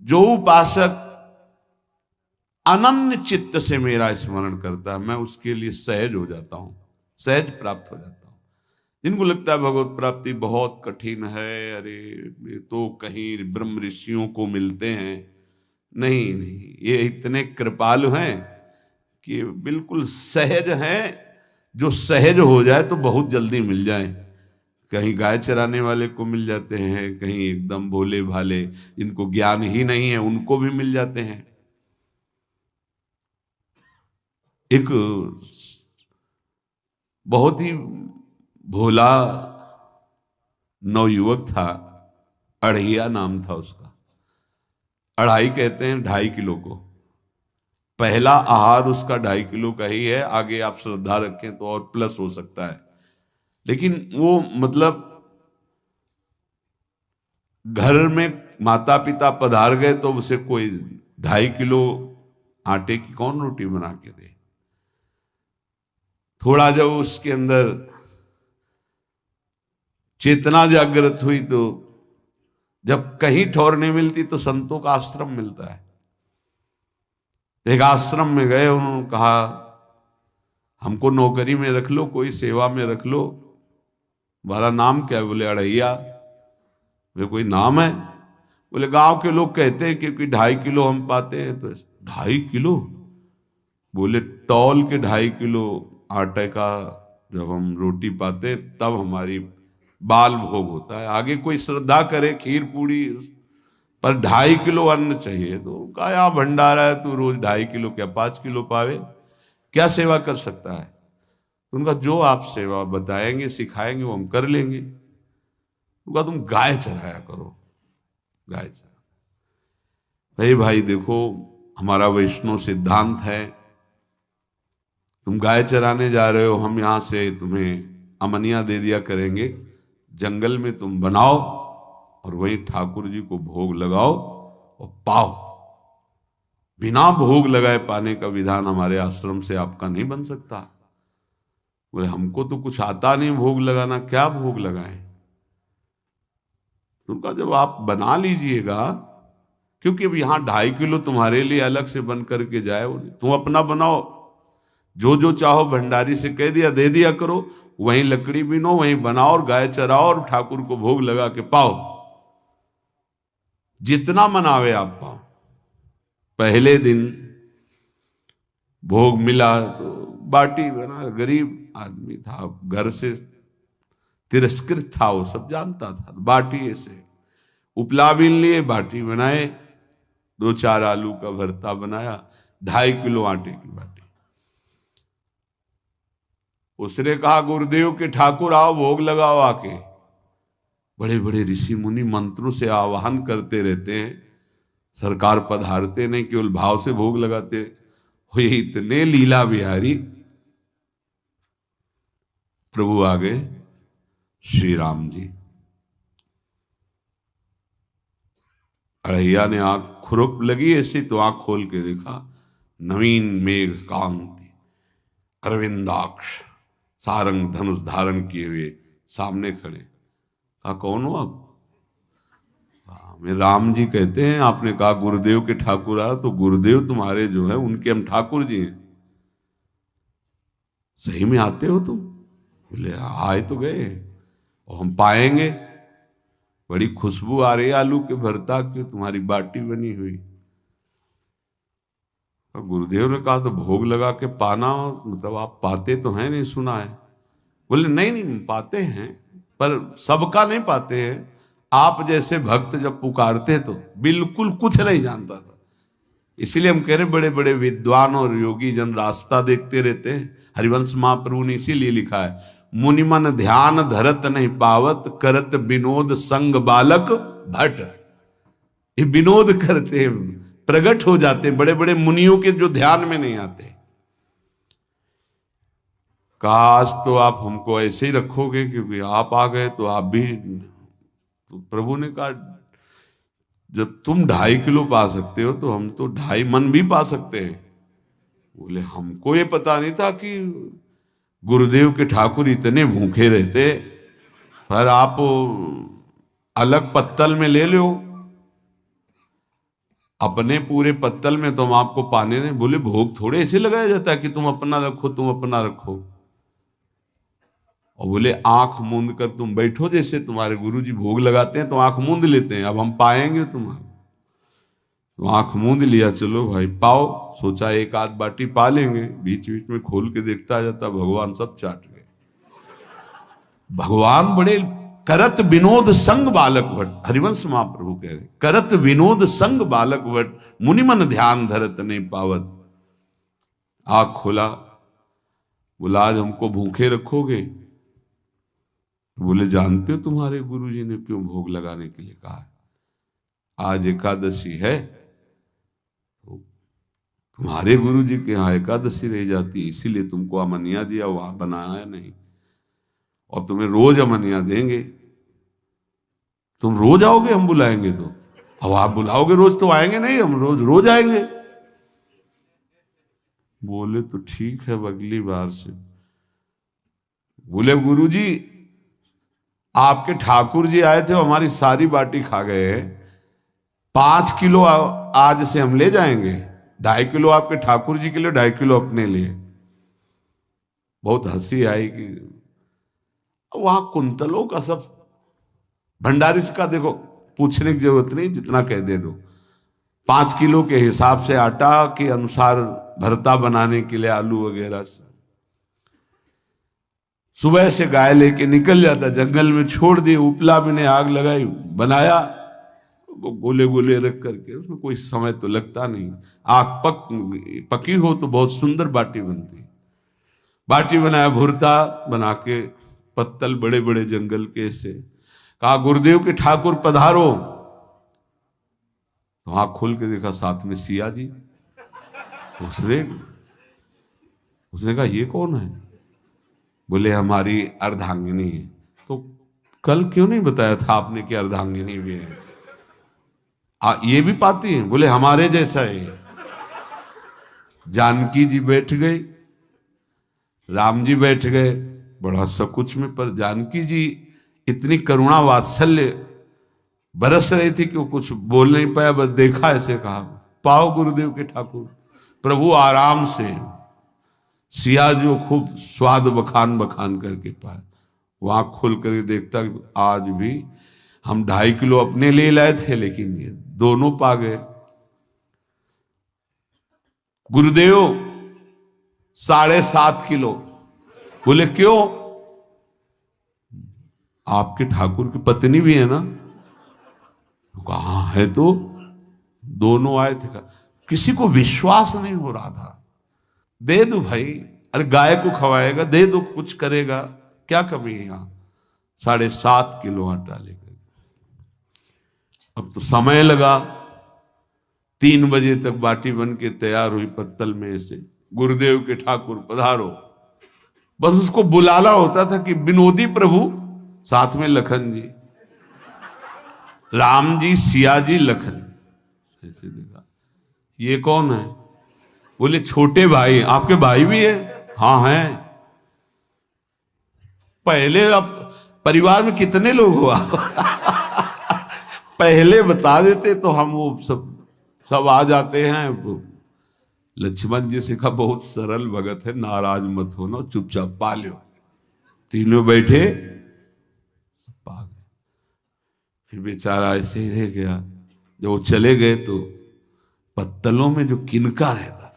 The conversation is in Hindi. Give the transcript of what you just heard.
जो उपासक अनन्य चित्त से मेरा स्मरण करता है, मैं उसके लिए सहज हो जाता हूं, सहज प्राप्त हो जाता हूं। जिनको लगता है भगवत प्राप्ति बहुत कठिन है, अरे ये तो कहीं ब्रह्म ऋषियों को मिलते हैं, नहीं नहीं, ये इतने कृपालु हैं कि बिल्कुल सहज हैं। जो सहज हो जाए तो बहुत जल्दी मिल जाए। कहीं गाय चराने वाले को मिल जाते हैं, कहीं एकदम भोले भाले जिनको ज्ञान ही नहीं है उनको भी मिल जाते हैं। एक बहुत ही भोला नवयुवक था, अढ़ैया नाम था उसका। अढ़ाई कहते हैं 2.5 किलो को। पहला आहार उसका 2.5 किलो का ही है, आगे आप श्रद्धा रखें तो और प्लस हो सकता है। लेकिन वो मतलब घर में माता पिता पधार गए तो उसे कोई 2.5 किलो आटे की कौन रोटी बना के दे। थोड़ा जब उसके अंदर चेतना जागृत हुई तो जब कहीं ठौर नहीं मिलती तो संतों का आश्रम मिलता है। एक आश्रम में गए, उन्होंने कहा हमको नौकरी में रख लो, कोई सेवा में रख लो। तुम्हारा नाम क्या है? बोले अढ़ैया। वे कोई नाम है? बोले गांव के लोग कहते हैं क्योंकि 2.5 किलो हम पाते हैं। तो 2.5 किलो? बोले तौल के 2.5 किलो आटे का जब हम रोटी पाते हैं तब हमारी बाल भोग होता है। आगे कोई श्रद्धा करे खीर पूड़ी, पर 2.5 किलो अन्न चाहिए। तो कहा यहाँ भंडारा है, तू रोज 2.5 किलो क्या 5 किलो पावे, क्या सेवा कर सकता है? तो उनका जो आप सेवा बताएंगे सिखाएंगे वो हम कर लेंगे। उनका तुम गाय चराया करो, गाय चरा। भाई भाई देखो, हमारा वैष्णव सिद्धांत है, तुम गाय चराने जा रहे हो, हम यहां से तुम्हें अमनिया दे दिया करेंगे, जंगल में तुम बनाओ और वहीं ठाकुर जी को भोग लगाओ और पाओ। बिना भोग लगाए पाने का विधान हमारे आश्रम से आपका नहीं बन सकता। बोले हमको तो कुछ आता नहीं भोग लगाना, क्या भोग लगाएं? उनका जब आप बना लीजिएगा, क्योंकि अब यहां 2.5 किलो तुम्हारे लिए अलग से बन करके जाए, तुम अपना बनाओ। जो जो चाहो भंडारी से कह दिया दे दिया करो, वहीं लकड़ी बीनो, वहीं बनाओ और गाय चराओ और ठाकुर को भोग लगा के पाओ। जितना मनावे आप पाओ। पहले दिन भोग मिला तो बाटी बना, गरीब आदमी था, घर से तिरस्कृत था, वो सब जानता था। बाटी ऐसे उपला बीन लिए, बाटी बनाए, 2-4 आलू का भरता बनाया, 2.5 किलो आटे की बाटी। उसने कहा गुरुदेव के ठाकुर आओ भोग लगाओ आके। बड़े बड़े ऋषि मुनि मंत्रों से आवाहन करते रहते हैं, सरकार पधारते नहीं, केवल भाव से भोग लगाते। हो ये इतने लीला बिहारी प्रभु आ गए, श्री राम जी। अढ़ैया ने आंख खुरक लगी ऐसी तो आंख खोल के देखा, नवीन मेघ कांति, अरविंदाक्ष, सारंग धनुष धारण किए हुए सामने खड़े। कहा कौन हो आप? मैं राम जी कहते हैं। आपने कहा गुरुदेव के ठाकुर आ, तो गुरुदेव तुम्हारे जो है उनके हम ठाकुर जी हैं। सही में आते हो तुम? बोले आए तो गए और हम पाएंगे। बड़ी खुशबू आ रही है आलू के भरता की, तुम्हारी बाटी बनी हुई। और गुरुदेव ने कहा तो भोग लगा के पाना, मतलब आप पाते तो हैं? नहीं सुना है। बोले नहीं नहीं पाते हैं, पर सबका नहीं पाते हैं। आप जैसे भक्त जब पुकारते तो बिल्कुल कुछ नहीं जानता था। इसीलिए हम कह रहे बड़े बड़े विद्वान और योगी जन रास्ता देखते रहते हैं। हरिवंश महाप्रभु ने इसीलिए लिखा है, मुनिमन ध्यान धरत नहीं पावत, करत विनोद संग बालक भट। ये विनोद करते हैं, प्रकट हो जाते हैं बड़े बड़े मुनियों के जो ध्यान में नहीं आते। काश तो आप हमको ऐसे ही रखोगे, क्योंकि आप आ गए तो आप भी। तो प्रभु ने कहा जब तुम 2.5 किलो पा सकते हो तो हम तो 2.5 मन भी पा सकते हैं। बोले हमको ये पता नहीं था कि गुरुदेव के ठाकुर इतने भूखे रहते, पर आप अलग पत्तल में ले लो। अपने पूरे पत्तल में तुम आपको पाने दें? बोले भोग थोड़े ऐसे लगाया जाता है कि तुम अपना रखो, तुम अपना रखो। और बोले आंख मूंद कर तुम बैठो, जैसे तुम्हारे गुरुजी भोग लगाते हैं तो आंख मूंद लेते हैं, अब हम पाएंगे तुम्हारा। तो आंख मूंद लिया, चलो भाई पाओ। सोचा एक आध बाटी पा लेंगे, बीच बीच में खोल के देखता जाता, भगवान सब चाट गए। भगवान बड़े करत विनोद संग बालक भट, हरिवंश महाप्रभु कह रहे, करत विनोद संग बालक भट, मुनिमन ध्यान धरत नहीं पावत। आंख खोला, बोला आज हमको भूखे रखोगे? बोले जानते हो तुम्हारे गुरुजी ने क्यों भोग लगाने के लिए कहा है? आज एकादशी है, तो तुम्हारे गुरुजी के यहाँ एकादशी रह जाती है, इसीलिए तुमको अमनिया दिया, वहां बनाया नहीं। और तुम्हें रोज अमनिया देंगे, तुम रोज आओगे हम बुलाएंगे तो? अब आप बुलाओगे रोज तो आएंगे नहीं, हम रोज रोज आएंगे। बोले तो ठीक है, अगली बार से। बोले गुरुजी आपके ठाकुर जी आए थे, हमारी सारी बाटी खा गए हैं, 5 किलो आज से हम ले जाएंगे, 2.5 किलो आपके ठाकुर जी के लिए, 2.5 किलो अपने लिए। बहुत हंसी आई कि वहां कुंतलों का सब भंडारी का देखो, पूछने की जरूरत नहीं, जितना कह दे दो। 5 किलो के हिसाब से आटा के अनुसार भरता बनाने के लिए आलू वगैरह से सुबह से गाय लेके निकल जाता, जंगल में छोड़ दिए, उपला में ने आग लगाई, बनाया, वो गोले गोले रख करके, उसमें कोई समय तो लगता नहीं। आग पकी हो तो बहुत सुंदर बाटी बनती। बाटी बनाया, भुरता बना के, पत्तल बड़े बड़े जंगल के से, कहा गुरुदेव के ठाकुर पधारो। तो आंख खोल के देखा साथ में सिया जी। उसने कहा ये कौन है? बोले हमारी अर्धांगिनी है। तो कल क्यों नहीं बताया था आपने कि अर्धांगिनी भी है? ये भी पाती है? बोले हमारे जैसा है। जानकी जी बैठ गई, राम जी बैठ गए, बड़ा सकुच में, पर जानकी जी इतनी करुणा वात्सल्य बरस रही थी कि वो कुछ बोल नहीं पाया, बस देखा, ऐसे कहा पाओ गुरुदेव के ठाकुर। प्रभु आराम से, सिया जो खूब स्वाद बखान बखान करके पाए। वो आंख खोल कर देखता, आज भी हम 2.5 किलो अपने लिए लाए थे, लेकिन ये दोनों पा गए। गुरुदेव 7.5 किलो। बोले क्यों? आपके ठाकुर की पत्नी भी है ना? कहा है, तो दोनों आए थे। किसी को विश्वास नहीं हो रहा था। दे दो भाई, अरे गाय को खवाएगा, दे दो, कुछ करेगा, क्या कमी है यहां? 7.5 किलो आटा लेकर। अब तो समय लगा, 3 बजे तक बाटी बन के तैयार हुई पत्तल में से। गुरुदेव के ठाकुर पधारो, बस उसको बुलाना होता था कि विनोदी प्रभु, साथ में लखन जी, राम जी, सिया जी, लखन। ऐसे देखा, ये कौन है? बोले छोटे भाई। आपके भाई भी है? हाँ है। पहले अब परिवार में कितने लोग हो आप? पहले बता देते तो हम वो सब आ जाते हैं। लक्ष्मण जी से कहा बहुत सरल भगत है, नाराज मत होना, चुपचाप पा लो। तीनों बैठे, पा गए। फिर बेचारा ऐसे ही रह गया। जब वो चले गए तो पत्तलों में जो किनका रहता था,